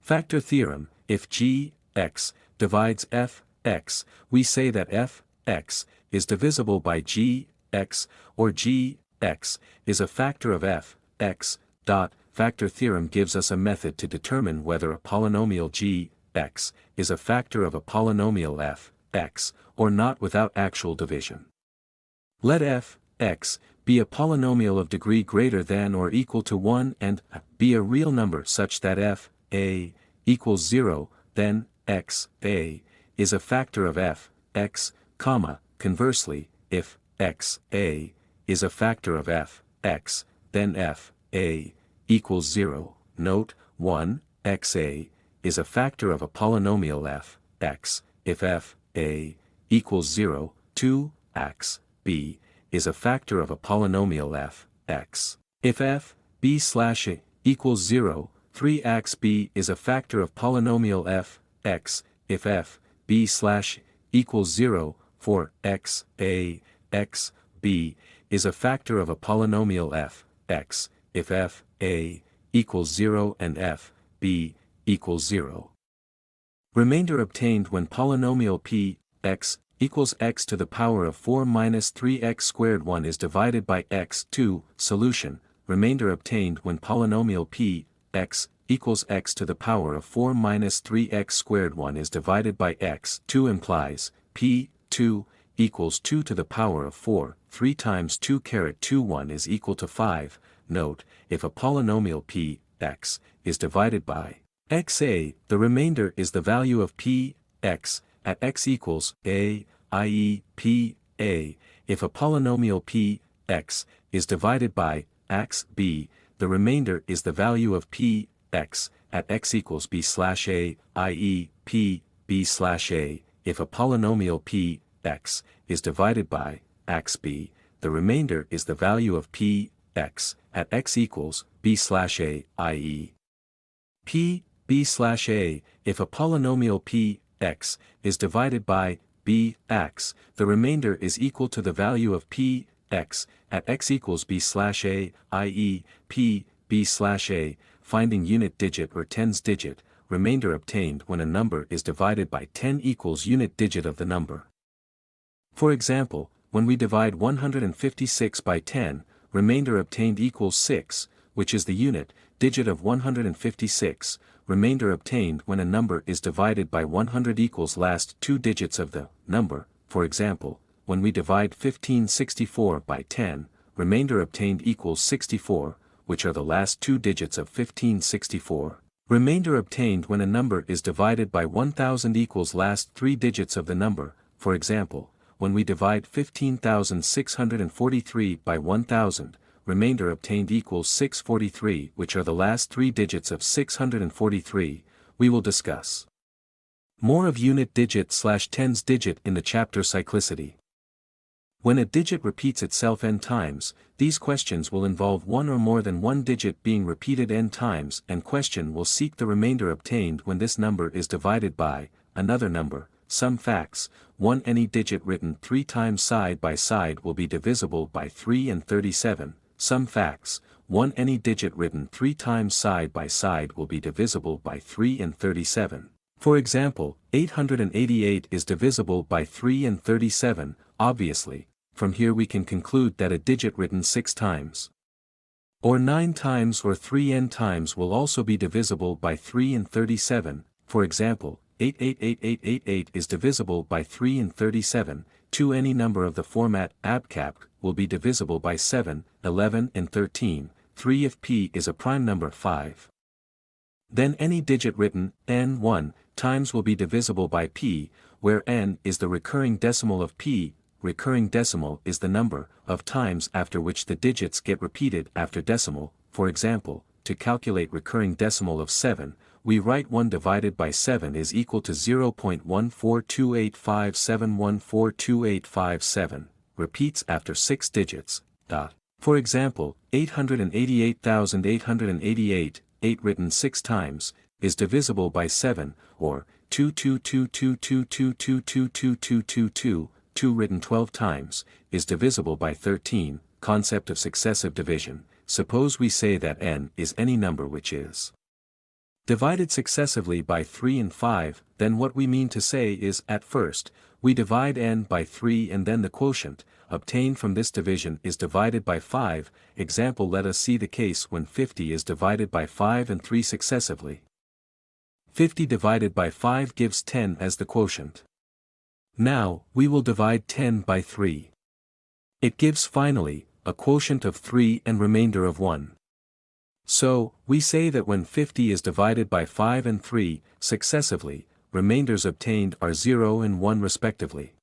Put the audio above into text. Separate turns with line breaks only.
Factor theorem: if g, x, divides f, x, we say that f, x, is divisible by g, x, or g, x, is a factor of f, x. Factor theorem gives us a method to determine whether a polynomial g, x, is a factor of a polynomial f, x, or not without actual division. Let f, x, be a polynomial of degree greater than or equal to 1 and be a real number such that f, a, equals 0, then x, a, is a factor of f, x, conversely, if x, a, is a factor of f, x, then f, a, equals 0. Note, 1, x, a, is a factor of a polynomial f, x, if f, a, equals 0, 2, x, b, is a factor of a polynomial f, x. If f, b slash a, equals 0, 3x b is a factor of polynomial f, x, if f, b slash equals 0, 4 x, a, x, b, is a factor of a polynomial f, x, if f, a, equals 0 and f, b, equals 0. Remainder obtained when polynomial p, x, equals x to the power of 4 minus 3x squared 1 is divided by x. 2. Solution: remainder obtained when polynomial p, x, equals x to the power of 4 minus 3x squared 1 is divided by x. 2 implies, p, 2, equals 2 to the power of 4, 3 times 2 caret 2 1 is equal to 5. Note, if a polynomial p, x, is divided by xa, the remainder is the value of p, x, at x equals a, i.e., p, a. If a polynomial p, x, is divided by x, b, the remainder is the value of p, x, at x equals b slash a, i.e., p, b slash a. If a polynomial p, x, is divided by x, b, the remainder is the value of p, x, at x equals b slash a, i.e. p, b slash a. If a polynomial p, x, is divided by b, x, the remainder is equal to the value of p, x, at x equals b slash a, i.e., p, b slash a. Finding unit digit or tens digit, remainder obtained when a number is divided by 10 equals unit digit of the number. For example, when we divide 156 by 10, remainder obtained equals 6, which is the unit digit of 156. Remainder obtained when a number is divided by 100 equals last two digits of the number. For example, when we divide 1564 by 10, remainder obtained equals 64, which are the last two digits of 1564. Remainder obtained when a number is divided by 1000 equals last three digits of the number. For example, when we divide 15,643 by 1000, remainder obtained equals 643, which are the last three digits of 643. We will discuss more of unit digit / tens digit in the chapter cyclicity. When a digit repeats itself n times, these questions will involve one or more than one digit being repeated n times, and question will seek the remainder obtained when this number is divided by another number. Some facts: 1. Any digit written 3 times side by side will be divisible by 3 and 37. Some facts: 1. Any digit written 3 times side by side will be divisible by 3 and 37. For example, 888 is divisible by 3 and 37, obviously. From here we can conclude that a digit written 6 times or 9 times or 3n times will also be divisible by 3 and 37. For example, 888888 is divisible by 3 and 37. 2. Any number of the format abcap will be divisible by 7, 11 and 13. 3. If p is a prime number 5, then any digit written n1 times will be divisible by p, where n is the recurring decimal of p. Recurring decimal is the number of times after which the digits get repeated after decimal. For example, to calculate recurring decimal of 7, we write 1 divided by 7 is equal to 0.14285714287, repeats after 6 digits. For example, 888,888, 8 written 6 times, is divisible by 7, or 2222222222222, 2 written 12 times, is divisible by 13. Concept of successive division. Suppose we say that n is any number which is divided successively by 3 and 5, then what we mean to say is, at first, we divide n by 3 and then the quotient, obtained from this division is divided by 5, example let us see the case when 50 is divided by 5 and 3 successively. 50 divided by 5 gives 10 as the quotient. Now, we will divide 10 by 3. It gives finally, a quotient of 3 and remainder of 1. So, we say that when 50 is divided by 5 and 3, successively, remainders obtained are 0 and 1 respectively.